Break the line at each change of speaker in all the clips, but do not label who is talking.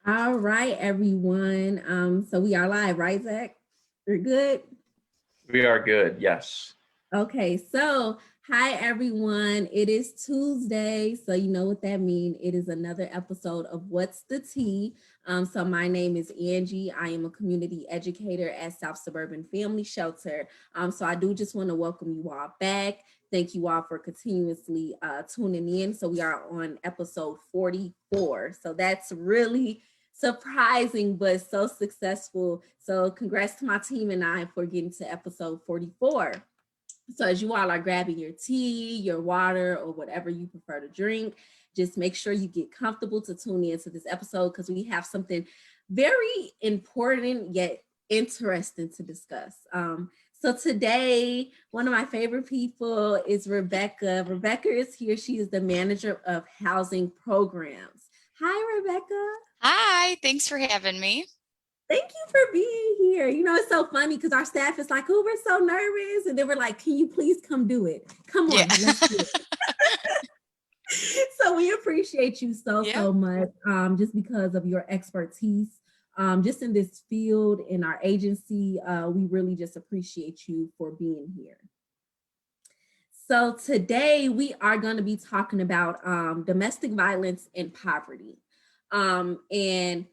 All right, everyone. So we are live, right, Zach? We're good.
We are good, yes.
Okay, so hi everyone. It is Tuesday, so you know what that means. It is another episode of What's the Tea. So my name is Angie. I am a community educator at South Suburban Family Shelter. So I do just want to welcome you all back. Thank you all for continuously tuning in. So we are on episode 44. So that's really surprising, but so successful. So congrats to my team and I for getting to episode 44. So as you all are grabbing your tea, your water, or whatever you prefer to drink, just make sure you get comfortable to tune into this episode because we have something very important yet interesting to discuss. So today, one of my favorite people is Rebecca. Rebecca is here. She is the manager of housing programs. Hi, Rebecca.
Hi, thanks for having me.
Thank you for being here. You know, it's so funny because our staff is like, oh, we're so nervous. And then we're like, can you please come do it? Come
Yeah.
on, let's do it. So we appreciate you
Yeah.
so much just because of your expertise. Just in this field, in our agency, we really just appreciate you for being here. So today we are going to be talking about domestic violence and poverty. And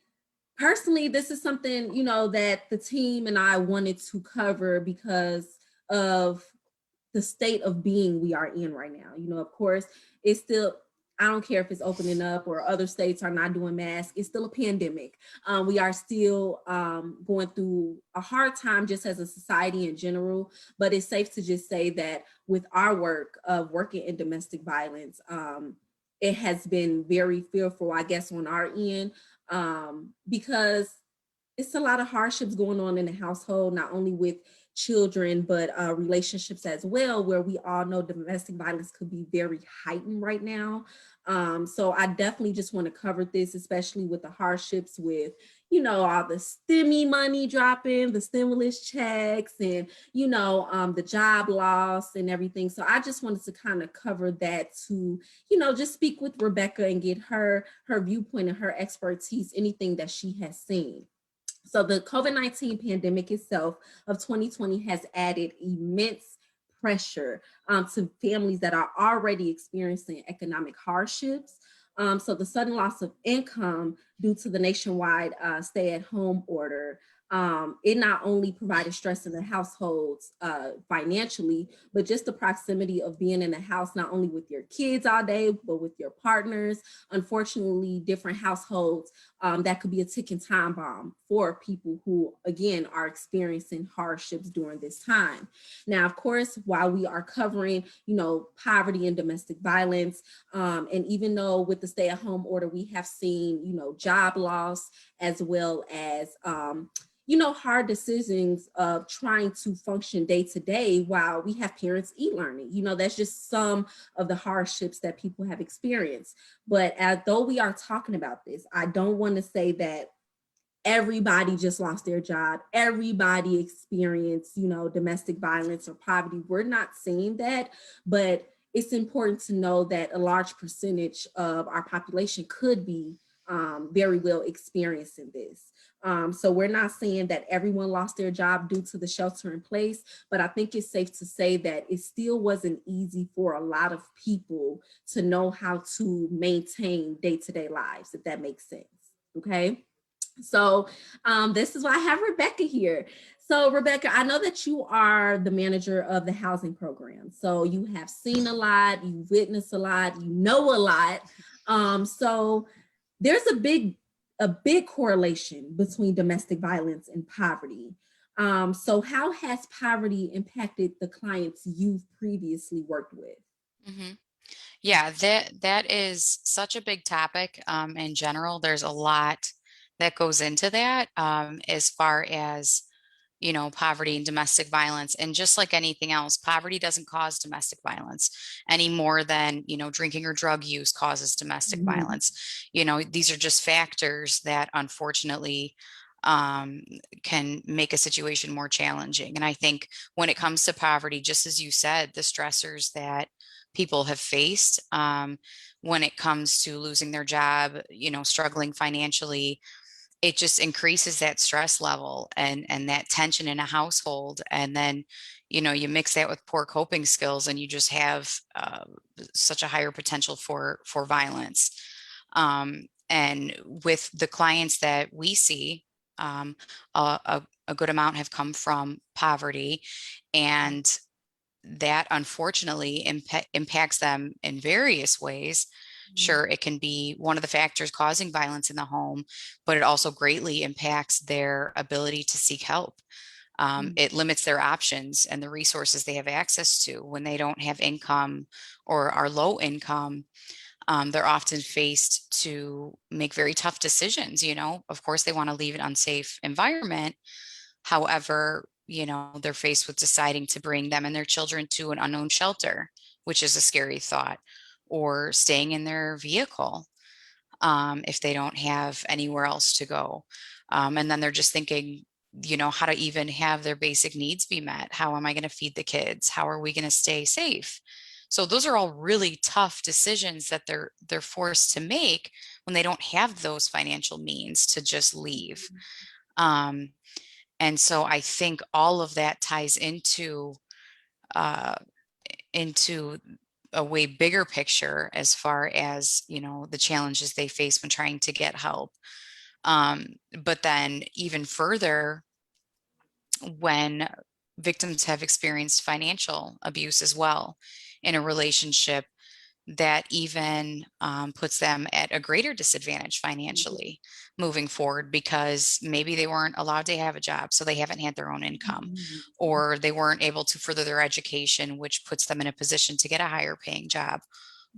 personally, this is something, that the team and I wanted to cover because of the state of being we are in right now. Of course, it's still, I don't care if it's opening up or other states are not doing masks, it's still a pandemic. We are still going through a hard time just as a society in general, but it's safe to just say that with our work of working in domestic violence, it has been very fearful, I guess, on our end, because it's a lot of hardships going on in the household, not only with children, but relationships as well, where we all know domestic violence could be very heightened right now. So I definitely just want to cover this, especially with the hardships with, all the stimmy money dropping, the stimulus checks, and, the job loss and everything. So I just wanted to kind of cover that to, just speak with Rebecca and get her viewpoint and her expertise, anything that she has seen. So the COVID-19 pandemic itself of 2020 has added immense pressure to families that are already experiencing economic hardships. So the sudden loss of income due to the nationwide stay-at-home order, it not only provided stress in the households financially, but just the proximity of being in the house, not only with your kids all day, but with your partners. Unfortunately, different households, that could be a ticking time bomb for people who, again, are experiencing hardships during this time. Now, of course, while we are covering, poverty and domestic violence, and even though with the stay-at-home order, we have seen, job loss as well as, hard decisions of trying to function day to day while we have parents e-learning. That's just some of the hardships that people have experienced. But though we are talking about this, I don't want to say that everybody just lost their job, everybody experienced, domestic violence or poverty. We're not saying that, but it's important to know that a large percentage of our population could be very well experiencing this. So we're not saying that everyone lost their job due to the shelter in place, but I think it's safe to say that it still wasn't easy for a lot of people to know how to maintain day-to-day lives, if that makes sense. Okay. So this is why I have Rebecca here. So Rebecca, I know that you are the manager of the housing program. So you have seen a lot, you witnessed a lot, you know a lot. So there's a big correlation between domestic violence and poverty. So how has poverty impacted the clients you've previously worked with?
hmm Yeah, that is such a big topic. In general, there's a lot that goes into that, as far as, poverty and domestic violence. And just like anything else, poverty doesn't cause domestic violence any more than, drinking or drug use causes domestic
Mhm.
violence. These are just factors that unfortunately can make a situation more challenging. And I think when it comes to poverty, just as you said, the stressors that people have faced, when it comes to losing their job, struggling financially, it just increases that stress level and that tension in a household. And then, you mix that with poor coping skills and you just have such a higher potential for violence. And with the clients that we see, a good amount have come from poverty, and that unfortunately impacts them in various ways. Sure, it can be one of the factors causing violence in the home, but it also greatly impacts their ability to seek help. It limits their options and the resources they have access to when they don't have income or are low income. They're often faced to make very tough decisions. Of course, they want to leave an unsafe environment. However, they're faced with deciding to bring them and their children to an unknown shelter, which is a scary thought, or staying in their vehicle if they don't have anywhere else to go. And then they're just thinking, how to even have their basic needs be met. How am I going to feed the kids? How are we going to stay safe? So those are all really tough decisions that they're forced to make when they don't have those financial means to just leave. Um, and so I think all of that ties uh, into a way bigger picture as far as, the challenges they face when trying to get help. But then even further, when victims have experienced financial abuse as well in a relationship, that even puts them at a greater disadvantage financially moving forward, because maybe they weren't allowed to have a job, so they haven't had their own income, or they weren't able to further their education, which puts them in a position to get a higher paying job,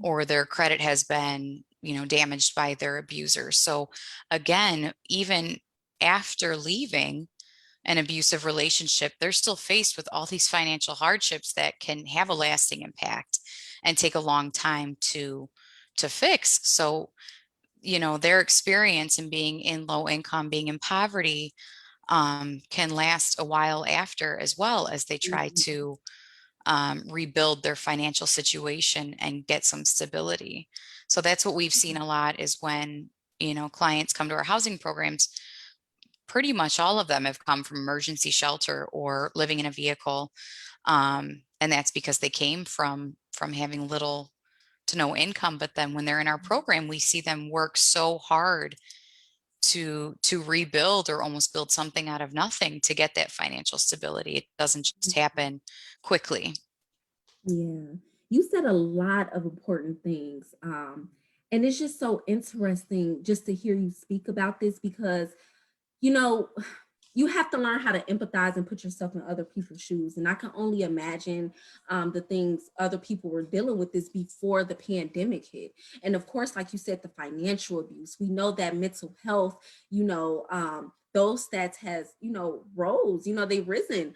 or their credit has been, damaged by their abuser. So again, even after leaving an abusive relationship, they're still faced with all these financial hardships that can have a lasting impact and take a long time to fix. So, their experience in being in low income, being in poverty, can last a while after, as well as they try to rebuild their financial situation and get some stability. So that's what we've seen a lot, is when, clients come to our housing programs, pretty much all of them have come from emergency shelter or living in a vehicle. And that's because they came from having little to no income. But then when they're in our program, we see them work so hard to rebuild or almost build something out of nothing to get that financial stability. It doesn't just happen quickly.
Yeah, you said a lot of important things. And it's just so interesting just to hear you speak about this because, you know, you have to learn how to empathize and put yourself in other people's shoes. And I can only imagine the things other people were dealing with this before the pandemic hit. And of course, like you said, the financial abuse. We know that mental health, those stats has, rose, they've risen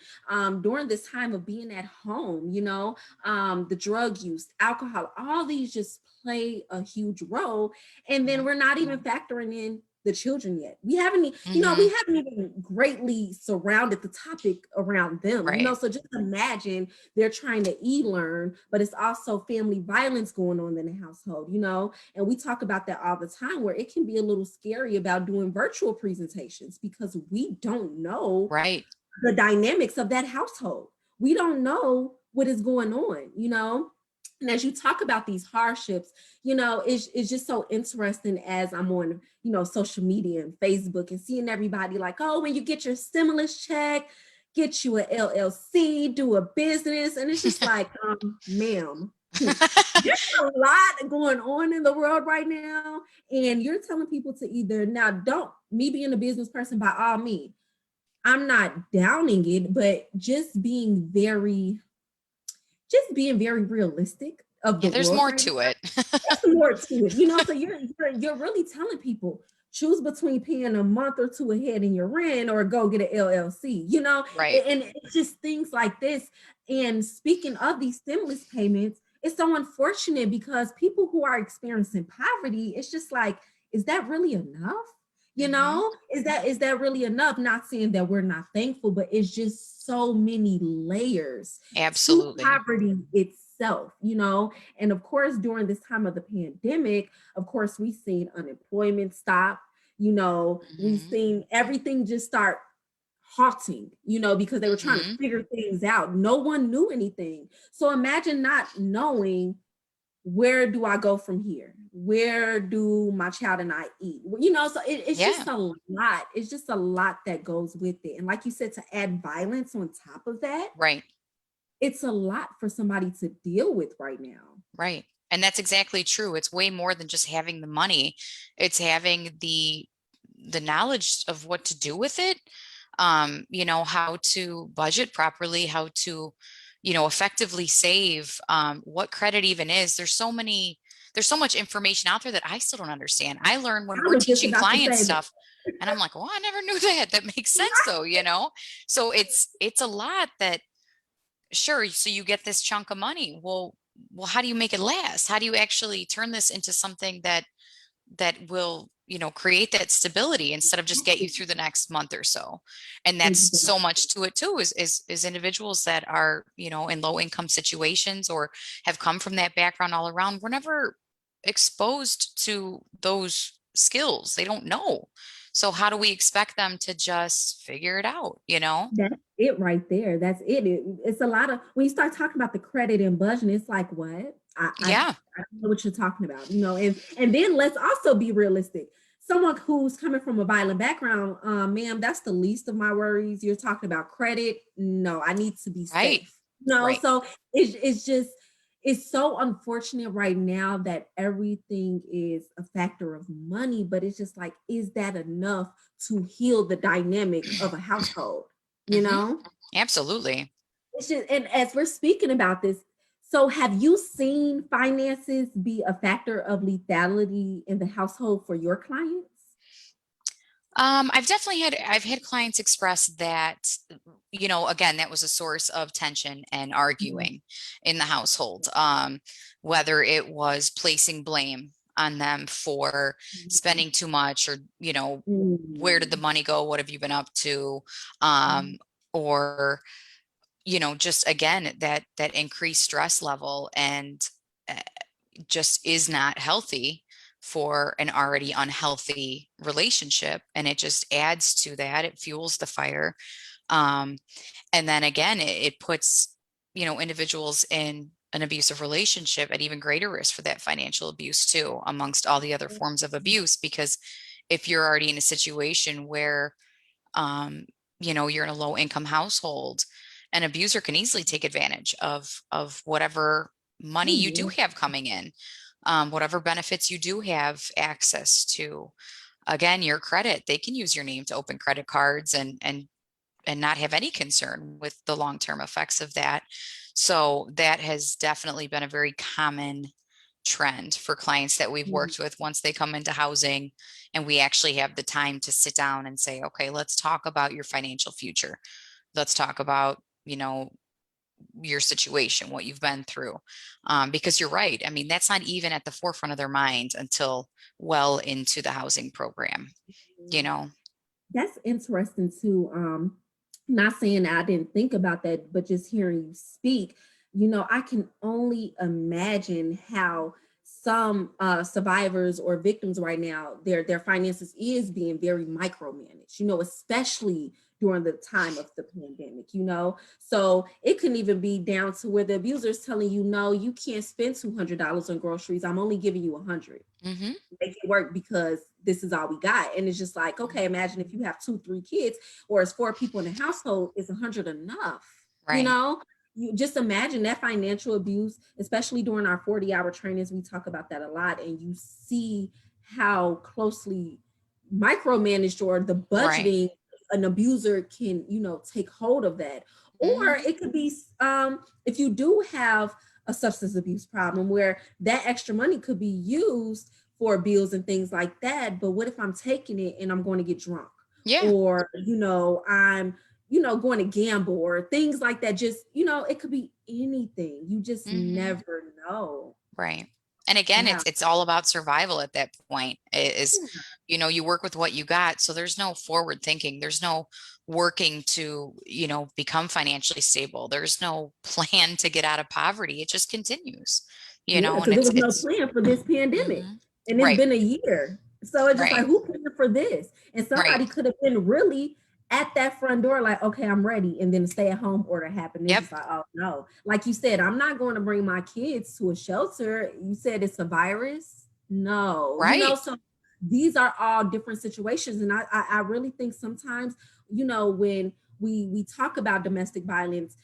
during this time of being at home, the drug use, alcohol, all these just play a huge role. And then we're not even factoring in the children yet. We haven't even greatly surrounded the topic around them,
Right.
so just imagine they're trying to e-learn, but it's also family violence going on in the household, and we talk about that all the time, where it can be a little scary about doing virtual presentations because we don't know
Right.
the dynamics of that household. We don't know what is going on. And as you talk about these hardships, it's just so interesting as I'm on, social media and Facebook and seeing everybody like, oh, when you get your stimulus check, get you a LLC, do a business. And it's just like, ma'am, there's a lot going on in the world right now. And you're telling people to either, now don't, me being a business person, by all means, I'm not downing it, but just being very realistic of the
Yeah, there's
world
more
right
to
now.
it.
There's more to it, so you're really telling people, choose between paying a month or two ahead in your rent or go get an LLC,
Right.
and it's just things like this. And speaking of these stimulus payments, it's so unfortunate because people who are experiencing poverty, it's just like, is that really enough? Is that really enough? Not saying that we're not thankful, but it's just so many layers to
Absolutely.
poverty itself, and of course during this time of the pandemic, of course we've seen unemployment stop, We've seen everything just start halting, because they were trying to figure things out. No one knew anything. So imagine not knowing, where do I go from here? Where do my child and I eat? So it's just a lot. It's just a lot that goes with it. And like you said, to add violence on top of that,
right.
It's a lot for somebody to deal with right now.
Right. And that's exactly true. It's way more than just having the money. It's having the knowledge of what to do with it. How to budget properly, how to, effectively save, what credit even is. There's so much information out there that I still don't understand. I learn when
I
we're
was just
teaching
about to
clients
say that.
stuff and I'm like, well, I never knew that. That makes sense though, So it's a lot that, sure, so you get this chunk of money. Well, how do you make it last? How do you actually turn this into something that will, create that stability instead of just get you through the next month or so? And that's so
Exactly.
much to it too, is individuals that are, in low income situations or have come from that background all around. We're never exposed to those skills. They don't know. So how do we expect them to just figure it out,
That's it right there. That's it. It's a lot of, when you start talking about the credit and budgeting, it's like, what? I
Yeah,
don't know what you're talking about, and then let's also be realistic. Someone who's coming from a violent background, ma'am, that's the least of my worries. You're talking about credit. No, I need to be
right,
safe. No,
right.
so it's just, it's so unfortunate right now that everything is a factor of money, but it's just like, is that enough to heal the dynamic of a household? You
Hmm.
know?
Absolutely.
It's just, and as we're speaking about this, so have you seen finances be a factor of lethality in the household for your clients?
I've had clients express that, again, that was a source of tension and
Mhm.
arguing in the household. Whether it was placing blame on them for
Mhm.
spending too much, or, where did the
Mm.
money go? What have you been up to?
Mhm.
Or, just again, that increased stress level, and uh, just is not healthy for an already unhealthy relationship. And it just adds to that. It fuels the fire. Um, and then again, it puts, individuals in an abusive relationship at even greater risk for that financial abuse too, amongst all the other forms of abuse. Because if you're already in a situation where, um, you're in a low income household, an abuser can easily take advantage of whatever money
Oh,
you do
yeah.
have coming in, whatever benefits you do have access to. Again, your credit, they can use your name to open credit cards and not have any concern with the long-term effects of that. So that has definitely been a very common trend for clients that we've
Mhm.
worked with once they come into housing, and we actually have the time to sit down and say, okay, let's talk about your financial future. Let's talk about, your situation, what you've been through. Because you're right. I mean, that's not even at the forefront of their mind until well into the housing program, you know?
That's interesting too. Not saying I didn't think about that, but just hearing you speak, I can only imagine how some survivors or victims right now, their finances is being very micromanaged, especially during the time of the pandemic, So it can even be down to where the abuser is telling you, no, you can't spend $200 on groceries. I'm only giving you 100.
Hmm.
Make it work because this is all we got. And it's just like, okay, imagine if you have 2, 3 kids, or it's 4 people in the household, is 100 enough? You
Right.
know, you just imagine that financial abuse, especially during our 40-hour trainings. We talk about that a lot, and you see how closely micromanaged or the
Right.
budgeting an abuser can, take hold of that. Or
Hmm.
it could be, if you do have a substance abuse problem, where that extra money could be used for bills and things like that. But what if I'm taking it and I'm going to get drunk?
Yeah.
Or, I'm, going to gamble or things like that. Just, it could be anything. You just
Hmm.
never know.
Right. And again,
Wow.
it's all about survival at that point. It is,
Yeah.
you work with what you got. So there's no forward thinking. There's no working to, become financially stable. There's no plan to get out of poverty. It just continues,
Yeah,
and
because there
it's
was no plan for this pandemic.
mhm.
And it's
Right.
been a year. So it's just like,
Right.
who paid for this? And somebody
Right.
could have been really at that front door, like, okay, I'm ready. And then the stay-at-home order happened. It's
Yep.
just like, oh no. Like you said, I'm not going to bring my kids to a shelter. You said it's a virus. No,
Right.
so these are all different situations. And I really think sometimes, when we talk about domestic violence,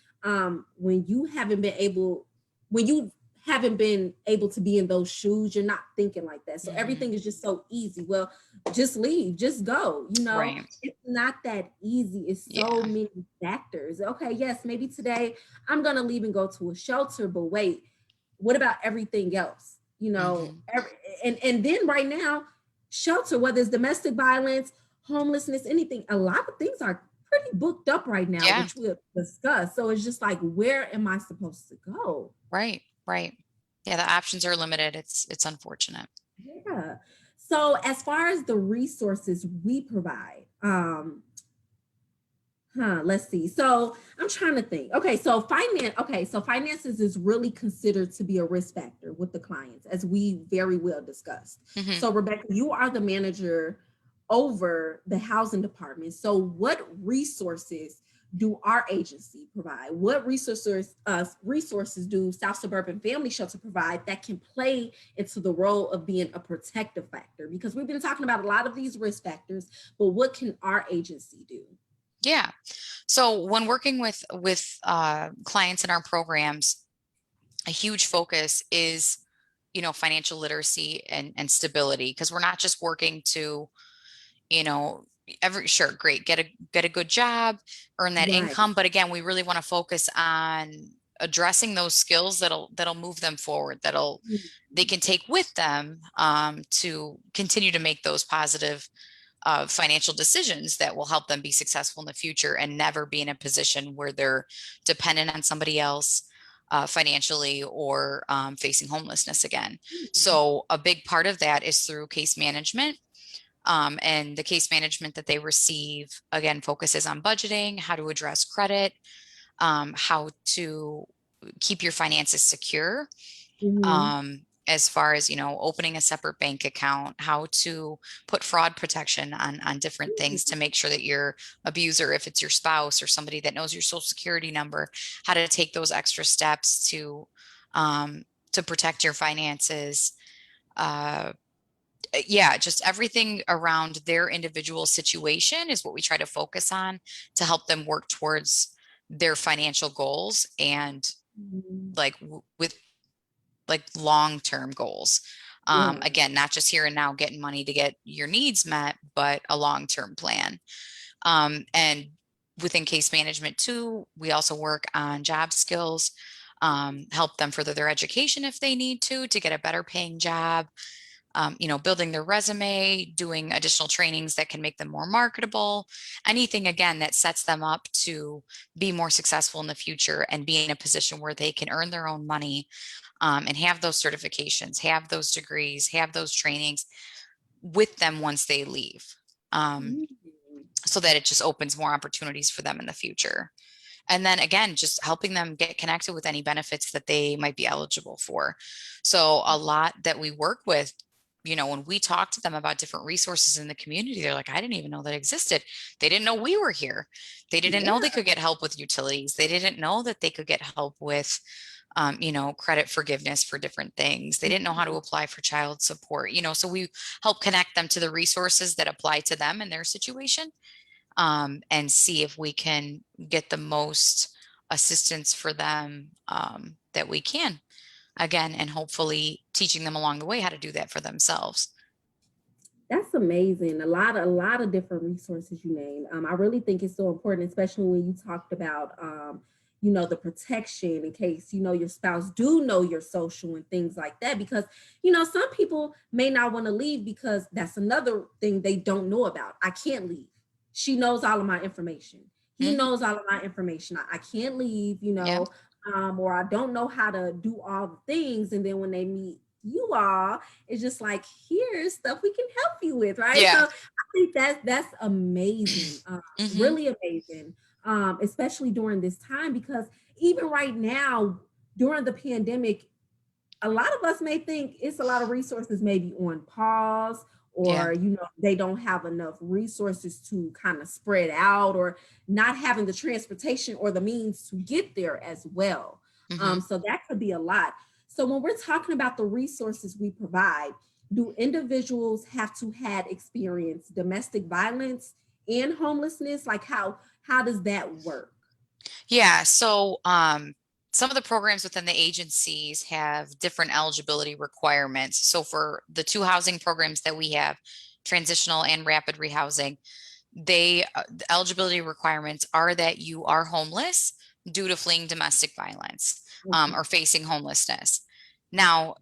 when you haven't been able, when you haven't been able to be in those shoes, you're not thinking like that. So
Mhm.
everything is just so easy. Well, just leave, just go.
Right.
It's not that easy. It's so
Yeah.
many factors. Okay, yes, maybe today I'm gonna leave and go to a shelter, but wait, what about everything else?
Mhm.
And then right now, shelter, whether it's domestic violence, homelessness, anything, a lot of things are pretty booked up right now,
Yeah.
which we'll discuss. So it's just like, where am I supposed to go?
Right. Right. Yeah, the options are limited. It's unfortunate.
Yeah. So as far as the resources we provide, let's see. So I'm trying to think. So finances is really considered to be a risk factor with the clients, as we very well discussed.
Mhm.
So Rebecca, you are the manager over the housing department. So what resources do our agency provide? What resources do South Suburban Family Shelter provide that can play into the role of being a protective factor? Because we've been talking about a lot of these risk factors, but what can our agency do?
Yeah. So when working with clients in our programs, a huge focus is, financial literacy and stability, because we're not just working to, you know, sure, great, get a good job, earn that
Right.
income, but again, we really want to focus on addressing those skills that'll move them forward, they can take with them to continue to make those positive financial decisions that will help them be successful in the future and never be in a position where they're dependent on somebody else financially, or facing homelessness again. So a big part of that is through case management. And the case management that they receive, again, focuses on budgeting, how to address credit, how to keep your finances secure,
Mhm.
as far as, opening a separate bank account, how to put fraud protection on different things to make sure that your abuser, if it's your spouse or somebody that knows your social security number, how to take those extra steps to protect your finances. Uh, yeah, just everything around their individual situation is what we try to focus on to help them work towards their financial goals, and
Mhm.
with like long-term goals.
Yeah.
Again, not just here and now getting money to get your needs met, but a long-term plan. And within case management too, we also work on job skills, help them further their education if they need to get a better paying job, building their resume, doing additional trainings that can make them more marketable, anything again that sets them up to be more successful in the future and be in a position where they can earn their own money, and have those certifications, have those degrees, have those trainings with them once they leave. Um,
Mhm.
so that it just opens more opportunities for them in the future. And then again, just helping them get connected with any benefits that they might be eligible for. So a lot that we work with, when we talk to them about different resources in the community, they're like, I didn't even know that existed. They didn't know we were here. They didn't know they
Yeah.
could get help with utilities. They didn't know that they could get help with, credit forgiveness for different things. They didn't know how to
Mhm.
apply for child support, so we help connect them to the resources that apply to them in their situation, and see if we can get the most assistance for them, that we can, again, and hopefully teaching them along the way how to do that for themselves.
That's amazing. A lot of different resources you named. I really think it's so important, especially when you talked about, the protection in case, your spouse do know your social and things like that. Because, some people may not want to leave because that's another thing they don't know about. I can't leave. She knows all of my information. He
Mhm.
knows all of my information. I can't leave,
Yeah.
or I don't know how to do all the things. And then when they meet you all, it's just like, here's stuff we can help you with, right? So
Yeah.
I think that's amazing,
Hmm.
really amazing, especially during this time, because even right now during the pandemic, a lot of us may think it's a lot of resources maybe on pause
Yeah.
or they don't have enough resources to kind of spread out, or not having the transportation or the means to get there as well.
Hmm.
So that could be a lot. So when we're talking about the resources we provide, do individuals have to had experienced domestic violence and homelessness? Like how does that work?
Yeah. So, some of the programs within the agencies have different eligibility requirements. So for the two housing programs that we have, transitional and rapid rehousing, the eligibility requirements are that you are homeless due to fleeing domestic violence,
Okay.
or facing homelessness.
Okay.
Now,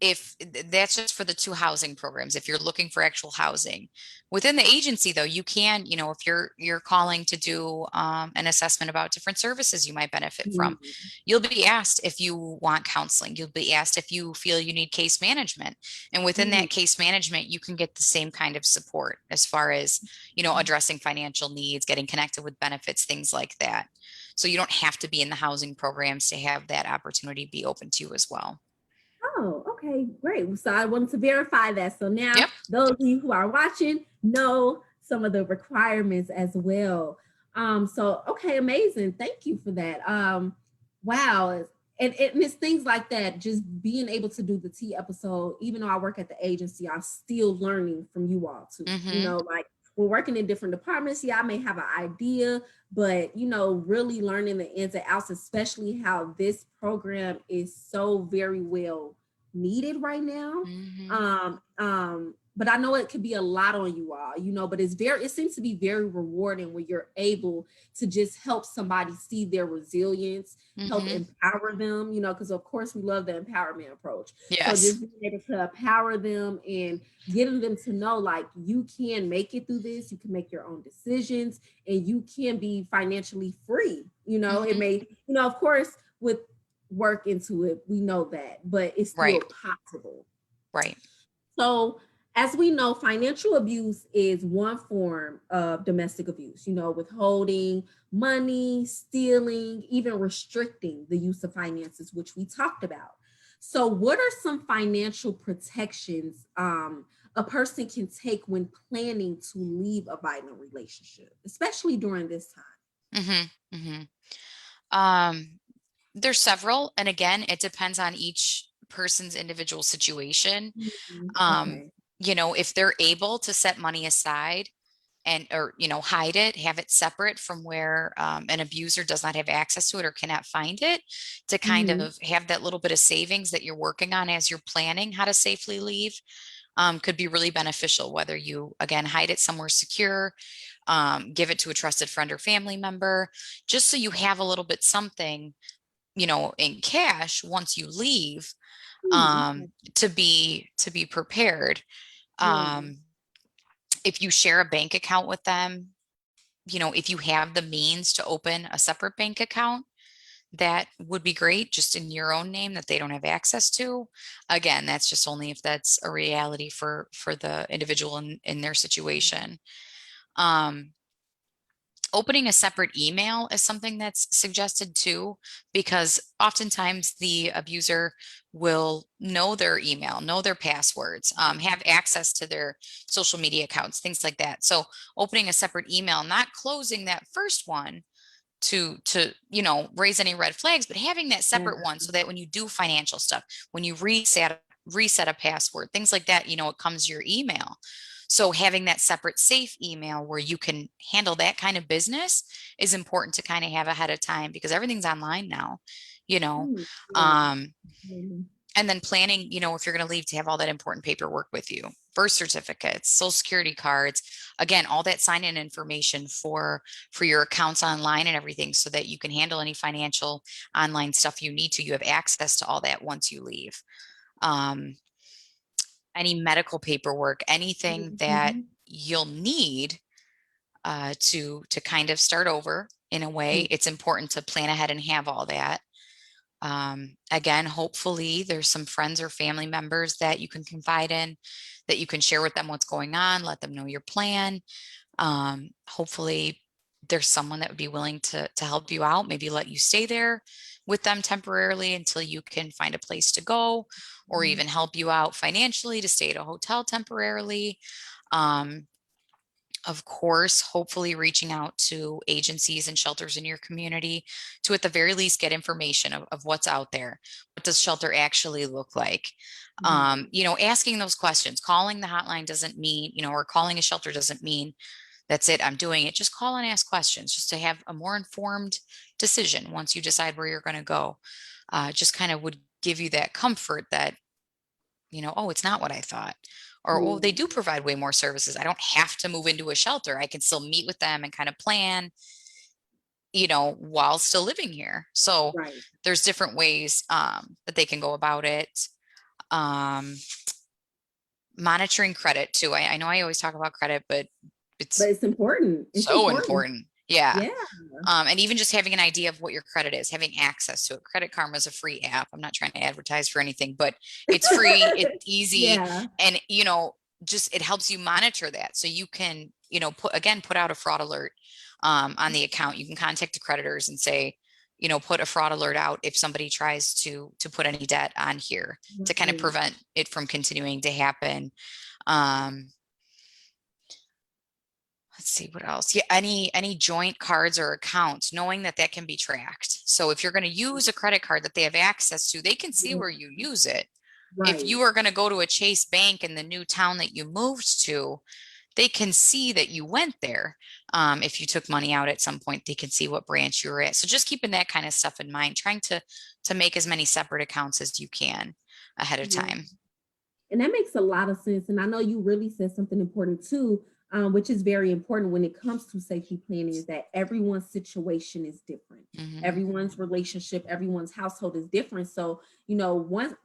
if that's just for the two housing programs, if you're looking for actual housing within the agency, though, you can, if you're calling to do an assessment about different services you might benefit from,
Mhm.
you'll be asked if you want counseling, you'll be asked if you feel you need case management, and within
Mhm.
that case management you can get the same kind of support as far as addressing financial needs, getting connected with benefits, things like that. So you don't have to be in the housing programs to have that opportunity be open to you as well.
Oh, okay, great. So I wanted to verify that. So now
Yep.
those of you who are watching know some of the requirements as well. So okay, amazing. Thank you for that. Wow. And it's things like that, just being able to do the T episode, even though I work at the agency, I'm still learning from you all too.
Mm-hmm.
Like we're working in different departments. Yeah, I may have an idea, but really learning the ins and outs, especially how this program is so very well needed right now.
Mm-hmm.
But I know it could be a lot on you all, but it seems to be very rewarding when you're able to just help somebody see their resilience, help
Mm-hmm.
empower them, because of course we love the empowerment approach. So
Yes.
just being able to empower them and getting them to know, like, you can make it through this, you can make your own decisions, and you can be financially free. It
Mm-hmm.
may, of course, with work into it, we know that, but it's still
Right.
possible.
Right.
So, as we know, financial abuse is one form of domestic abuse, withholding money, stealing, even restricting the use of finances, which we talked about. So, what are some financial protections a person can take when planning to leave a violent relationship, especially during this time?
Mm-hmm. Mm-hmm. Um, there's several, and again, it depends on each person's individual situation.
Mhm.
Um,
Okay.
if they're able to set money aside and or hide it, have it separate from where an abuser does not have access to it or cannot find it, to kind
Mhm.
of have that little bit of savings that you're working on as you're planning how to safely leave, could be really beneficial, whether you again hide it somewhere secure, give it to a trusted friend or family member, just so you have a little bit something, in cash once you leave,
Okay.
to be prepared.
Yeah.
um, if you share a bank account with them, if you have the means to open a separate bank account, that would be great, just in your own name that they don't have access to. Again, that's just only if that's a reality for the individual in their situation. um, Opening a separate email is something that's suggested too, because oftentimes the abuser will know their email, know their passwords, have access to their social media accounts, things like that. So opening a separate email, not closing that first one to raise any red flags, but having that
Yeah.
separate one so that when you do financial stuff, when you reset a password, things like that, it comes to your email. So having that separate safe email where you can handle that kind of business is important to kind of have ahead of time, because everything's online now, you know.
Yeah.
Um, and then planning, if you're going to leave, to have all that important paperwork with you, birth certificates, social security cards, again, all that sign in information for your accounts online and everything, so that you can handle any financial online stuff you need to. You have access to all that once you leave. Um, any medical paperwork, anything that
Mhm.
you'll need to kind of start over in a way,
Mhm.
it's important to plan ahead and have all that. Again, hopefully there's some friends or family members that you can confide in, that you can share with them what's going on, let them know your plan. Hopefully there's someone that would be willing to help you out, maybe let you stay there, with them temporarily until you can find a place to go, or
Mhm.
even help you out financially to stay at a hotel temporarily. Um, of course, hopefully reaching out to agencies and shelters in your community to at the very least get information of what's out there. What does shelter actually look like?
Right.
Asking those questions. Calling the hotline doesn't mean, or calling a shelter doesn't mean that's it, I'm doing it. Just call and ask questions just to have a more informed decision once you decide where you're going to go. Just kind of would give you that comfort that, oh, it's not what I thought. Or, oh, they
Yeah.
do provide way more services. I don't have to move into a shelter. I can still meet with them and kind of plan, while still living here. So
Right.
there's different ways that they can go about it. Um, Monitoring credit too. I know I always talk about credit, but
But
it's
it's important. It's
so
important.
important. Yeah.
Yeah.
And even just having an idea of what your credit is, having access to it. Credit Karma is a free app. I'm not trying to advertise for anything, but it's free, it's easy,
Yeah.
and just it helps you monitor that. So you can, put out a fraud alert on the account. You can contact the creditors and say, put a fraud alert out if somebody tries to put any debt on here to kind of
Right.
prevent it from continuing to happen. Um, Let's see what else. Yeah, any joint cards or accounts, knowing that that can be tracked. So if you're going to use a credit card that they have access to, they can see
Yeah.
where you use it. If
Right.
you are going to go to a Chase Bank in the new town that you moved to, they can see that you went there. If you took money out at some point, they can see what branch you were at. So just keeping that kind of stuff in mind, trying to make as many separate accounts as you can ahead of
Yeah.
time.
And that makes a lot of sense. And I know you really said something important too, which is very important when it comes to safety planning, is that everyone's situation is different.
Hmm.
Everyone's relationship, everyone's household is different. So, one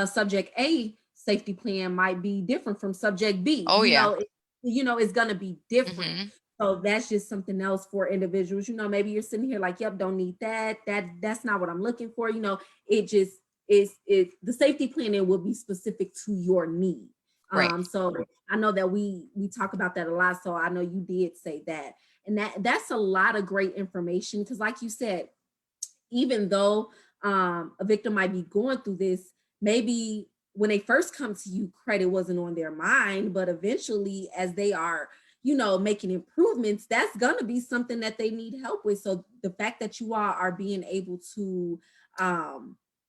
subject A safety plan might be different from subject B.
Oh yeah.
It's gonna be different.
Hmm.
So that's just something else for individuals. Maybe you're sitting here like, yep, don't need that. That's not what I'm looking for. It just is the safety planning will be specific to your need.
Right.
So I know that we talk about that a lot. So I know you did say that. And that's a lot of great information because like you said, even though a victim might be going through this, maybe when they first come to you, credit wasn't on their mind, but eventually as they are, making improvements, that's going to be something that they need help with. So the fact that you all are being able to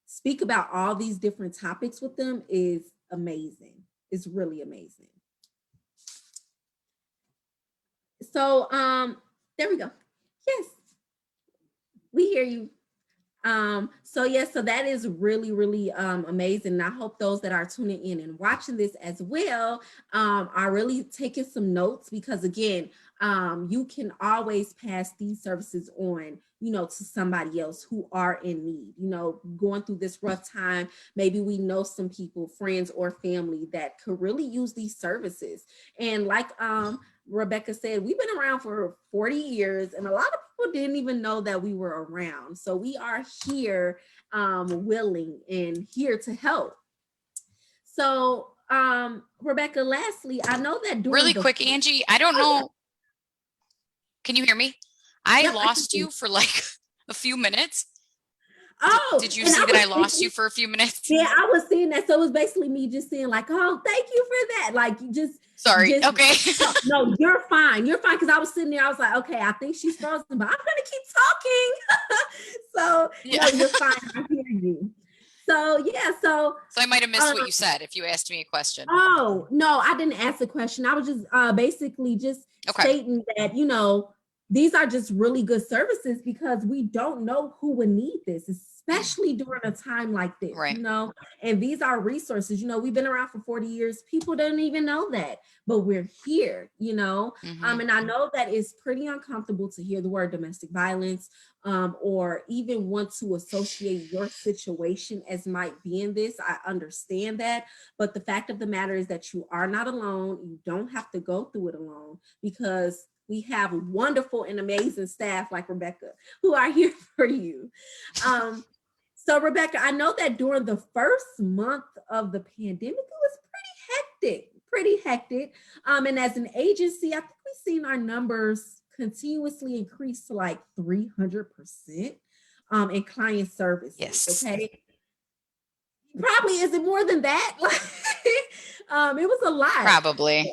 speak about all these different topics with them is amazing. It's really amazing. So there we go. Yes, we hear you. So that is really, really amazing. And I hope those that are tuning in and watching this as well are really taking some notes because again, you can always pass these services on, to somebody else who are in need, going through this rough time. Maybe we know some people, friends or family that could really use these services. And like Rebecca said, we've been around for 40 years and a lot of people didn't even know that we were around. So we are here willing and here to help. So Rebecca, lastly, I know that during
Really
the
quick, Angie, I don't know. Can you hear me? I
yep, I can
lost
see.
you for like a few minutes.
Oh,
Did you
and
see
I
that
was
I lost
thinking,
you for a few minutes?
yeah, I was seeing that. So it was basically me just saying, like, oh, thank you for that. Like you
Sorry.
just
Okay.
no, you're fine. You're fine. Cause I was sitting there, I was like, okay, I think she's frozen, but I'm gonna keep talking. So
Yeah.
no, you're fine. I hear you. So yeah, so
So I might have missed
um,
what you said if you asked me a question.
oh, no, I didn't ask a question. I was just basically just
Okay.
stating that, these are just really good services because we don't know who would need this, especially during a time like this,
Right.
and these are resources. We've been around for 40 years. People don't even know that, but we're here,
Hmm.
and I know that it's pretty uncomfortable to hear the word domestic violence or even want to associate your situation as might be in this. I understand that. But the fact of the matter is that you are not alone. You don't have to go through it alone because we have wonderful and amazing staff like Rebecca who are here for you. So Rebecca, I know that during the first month of the pandemic, it was pretty hectic. And as an agency, I think we've seen our numbers continuously increase to like 300%. and client services.
Yes.
Okay. Probably is it more than that? It was a lot.
Probably.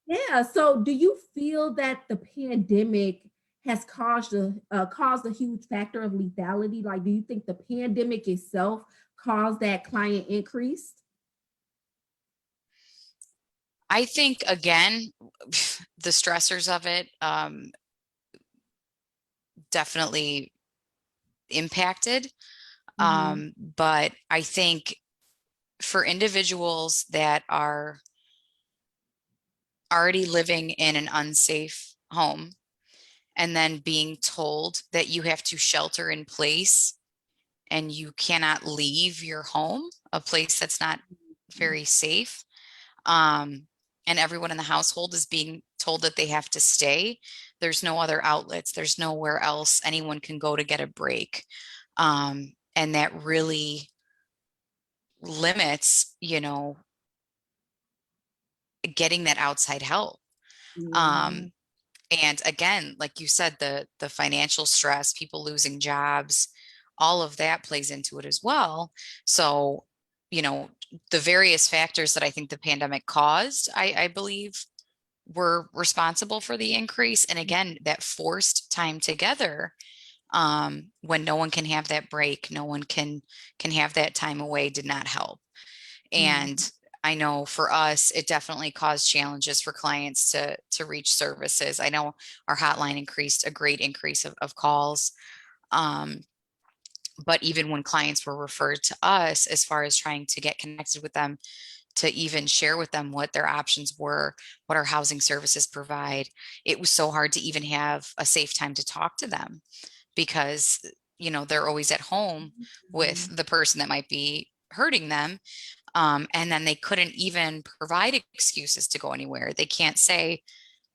Yeah. So do you feel that the pandemic has caused a huge factor of lethality? Like, do you think the pandemic itself caused that client increase?
I think again, the stressors of it definitely impacted.
Mm-hmm.
But I think for individuals that are already living in an unsafe home and then being told that you have to shelter in place and you cannot leave your home, a place that's not very safe, um, and everyone in the household is being told that they have to stay. There's no other outlets. There's nowhere else anyone can go to get a break. And that really limits, getting that outside help.
Yeah.
Um, and again, like you said, the financial stress, people losing jobs, all of that plays into it as well. So, you know, the various factors that I think the pandemic caused, I believe were responsible for the increase. And again, that forced time together, when no one can have that break, no one can have that time away, did not help.
Mhm.
And I know for us, it definitely caused challenges for clients to reach services. I know our hotline increased, a great increase of calls. Um, but even when clients were referred to us, as far as trying to get connected with them, to even share with them what their options were, what our housing services provide, it was so hard to even have a safe time to talk to them because, they're always at home with
Mhm.
the person that might be hurting them. And then they couldn't even provide excuses to go anywhere. They can't say,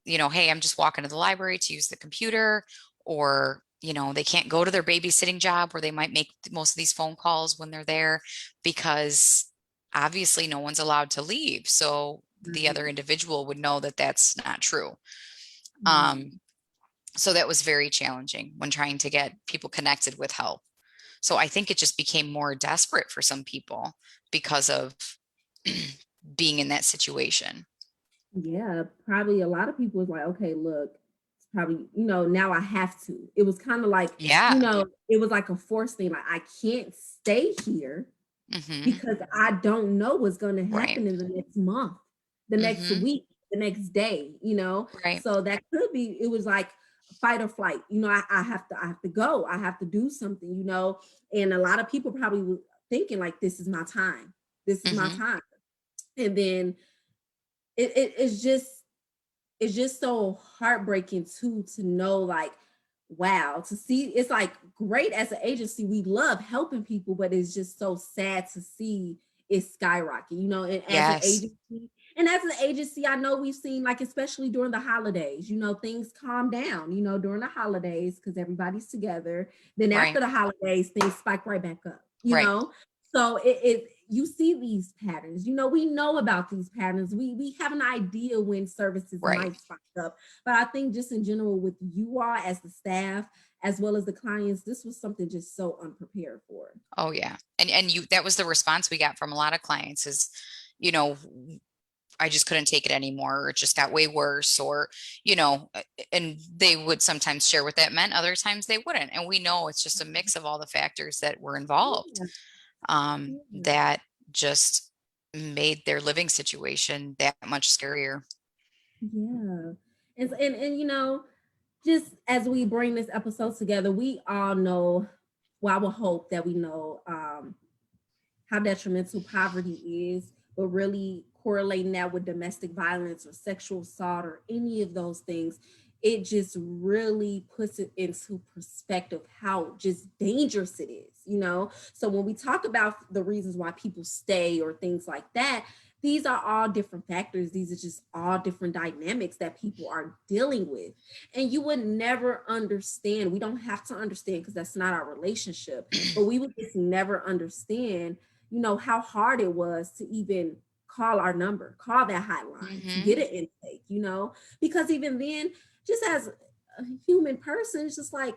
hey, I'm just walking to the library to use the computer, or, they can't go to their babysitting job where they might make most of these phone calls when they're there because obviously no one's allowed to leave. So the other
Right.
individual would know that that's not true. Um,
Mhm.
so that was very challenging when trying to get people connected with help. So I think it just became more desperate for some people because of being in that situation.
Yeah, probably a lot of people was like, okay, look, it's probably, now I have to. It was kind of like,
Yeah.
it was like a forced thing. Like, I can't stay here
Hmm.
because I don't know what's going to
Right.
happen in the next month, the next
Hmm.
week, the next day.
Right.
So that could be, it was like fight or flight. I have to go. I have to do something. And a lot of people probably were thinking like, this is my time. This is my
Hmm.
time. And then it's just so heartbreaking too to know like wow to see it's like great as an agency we love helping people but it's just so sad to see it skyrocket and as an
Yes.
agency I know we've seen like especially during the holidays things calm down during the holidays because everybody's together then
Right.
after the holidays things spike right back up
Right.
so it you see these patterns. We know about these patterns. We have an idea when services
Right.
might spike up. But I think just in general with you all as the staff, as well as the clients, this was something just so unprepared for.
Oh yeah. And that was the response we got from a lot of clients is, you know, I just couldn't take it anymore, or it just got way worse, or, and they would sometimes share what that meant. Other times they wouldn't. And we know it's just a mix of all the factors that were involved,
Yeah, yeah,
that just made their living situation that much scarier.
yeah. And just as we bring this episode together, we all know, well, I would hope that we know how detrimental poverty is, but really correlating that with domestic violence or sexual assault or any of those things, it just really puts it into perspective how just dangerous it is. So when we talk about the reasons why people stay or things like that, these are all different factors. These are just all different dynamics that people are dealing with. And you would never understand. We don't have to understand because that's not our relationship, but we would just never understand how hard it was to even call our number, call that hotline, to
Hmm.
get an intake, because even then, just as a human person, it's just like,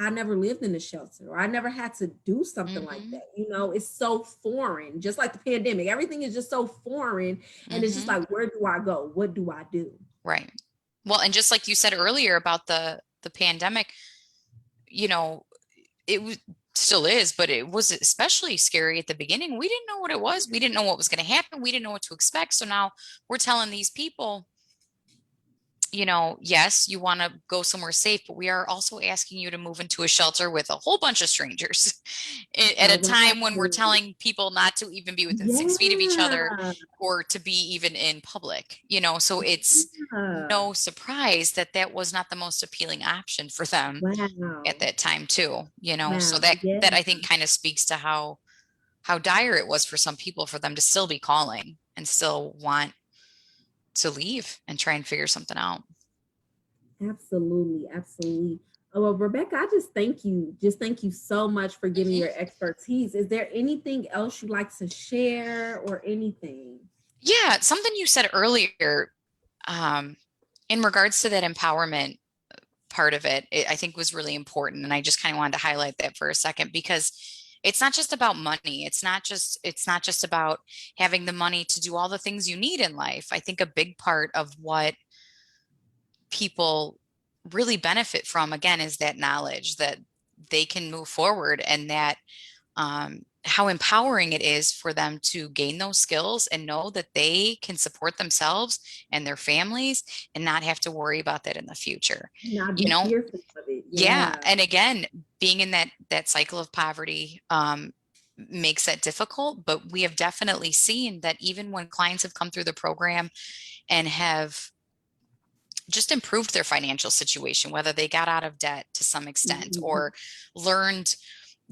I never lived in a shelter, or I never had to do something like that. You know, it's so foreign, just like the pandemic. Everything is just so foreign. And it's just like, where do I go? What do I do?
Right. Well, and just like you said earlier about the pandemic, you know, still is, but it was especially scary at the beginning. We didn't know what it was. We didn't know what was going to happen. We didn't know what to expect. So now we're telling these people, you know, yes, you want to go somewhere safe, but we are also asking you to move into a shelter with a whole bunch of strangers at a time when we're telling people not to even be within 6 feet of each other or to be even in public, you know, so it's no surprise that that was not the most appealing option for them at that time too, you know, so that I think kind of speaks to how dire it was for some people for them to still be calling and still want to leave and try and figure something out.
Absolutely. Absolutely. Oh, well, Rebecca, I just thank you. Just thank you so much for giving your expertise. Is there anything else you'd like to share or anything?
Yeah, something you said earlier, in regards to that empowerment part of it, I think was really important. And I just kind of wanted to highlight that for a second because it's not just about money. It's not just about having the money to do all the things you need in life. I think a big part of what people really benefit from, again, is that knowledge that they can move forward and that how empowering it is for them to gain those skills and know that they can support themselves and their families and not have to worry about that in the future.
Not
You
be
know,
fearful of it.
yeah. And again, being in that cycle of poverty makes that difficult, but we have definitely seen that even when clients have come through the program and have just improved their financial situation, whether they got out of debt to some extent or learned,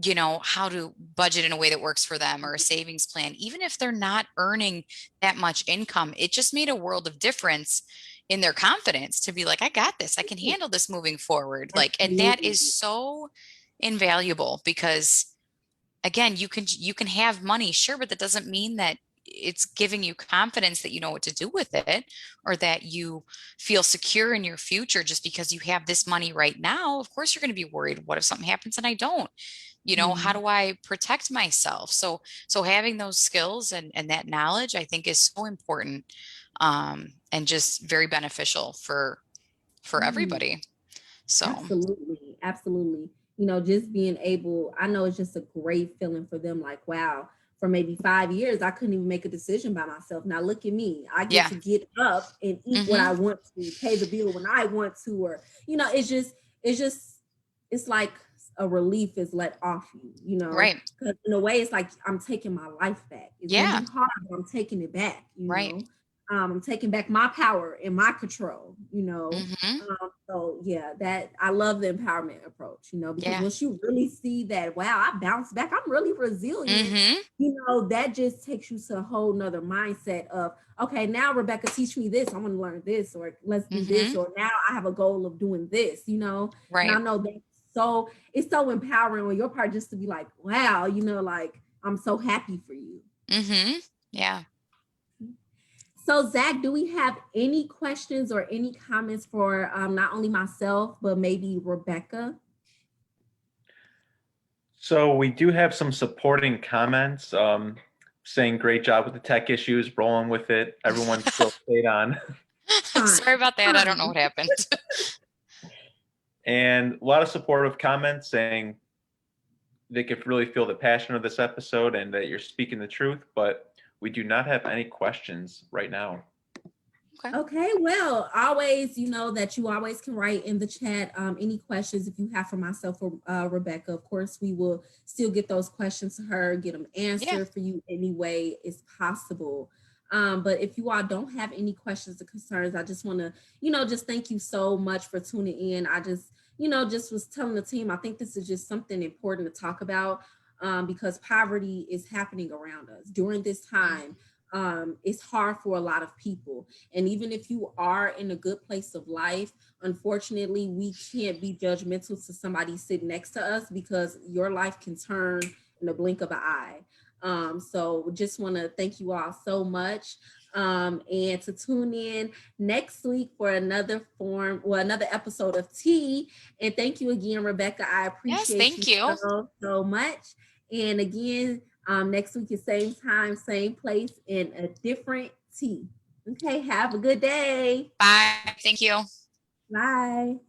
you know, how to budget in a way that works for them or a savings plan, even if they're not earning that much income, it just made a world of difference in their confidence to be like, I got this, I can handle this moving forward. Like, and that is so invaluable because again, you can have money, sure, but that doesn't mean that it's giving you confidence that you know what to do with it or that you feel secure in your future just because you have this money right now. Of course, you're going to be worried. What if something happens and I don't? You know, how do I protect myself? So having those skills and that knowledge, I think, is so important and just very beneficial for everybody. So
Absolutely. Absolutely. You know, just being able, I know it's just a great feeling for them. Like, wow, for maybe 5 years, I couldn't even make a decision by myself. Now look at me. I get to get up and eat what I want to, pay the bill when I want to, or, you know, it's like a relief is let off you, you know,
right.
because in a way it's like I'm taking my life back. It's gonna be hard, but I'm taking it back, you know. I'm taking back my power and my control, you know. So yeah, that I love the empowerment approach, you know, because once you really see that, wow, I bounce back, I'm really resilient, you know, that just takes you to a whole nother mindset of, okay, now Rebecca, teach me this. I want to learn this, or let's do this, or now I have a goal of doing this, you know. And I know that it's so empowering on your part just to be like, wow, you know, like I'm so happy for you.
Yeah.
So Zach, do we have any questions or any comments for not only myself, but maybe Rebecca?
So we do have some supporting comments saying great job with the tech issues, rolling with it. Everyone still stayed on.
Sorry about that. I don't know what happened.
And a lot of supportive comments saying they could really feel the passion of this episode and that you're speaking the truth, but we do not have any questions right now.
Okay, well, always, you know that you always can write in the chat any questions if you have for myself or Rebecca. Of course, we will still get those questions to her, get them answered for you any way is possible. But if you all don't have any questions or concerns, I just want to, you know, just thank you so much for tuning in. I just, you know, just was telling the team, I think this is just something important to talk about because poverty is happening around us during this time. It's hard for a lot of people. And even if you are in a good place of life, unfortunately, we can't be judgmental to somebody sitting next to us because your life can turn in a blink of an eye. So just want to thank you all so much. And to tune in next week for another episode of Tea. And thank you again, Rebecca. I
Yes,
appreciate
thank you.
so much. And again, next week is same time, same place, in a different tea. Okay, have a good day.
Bye. Thank you.
Bye.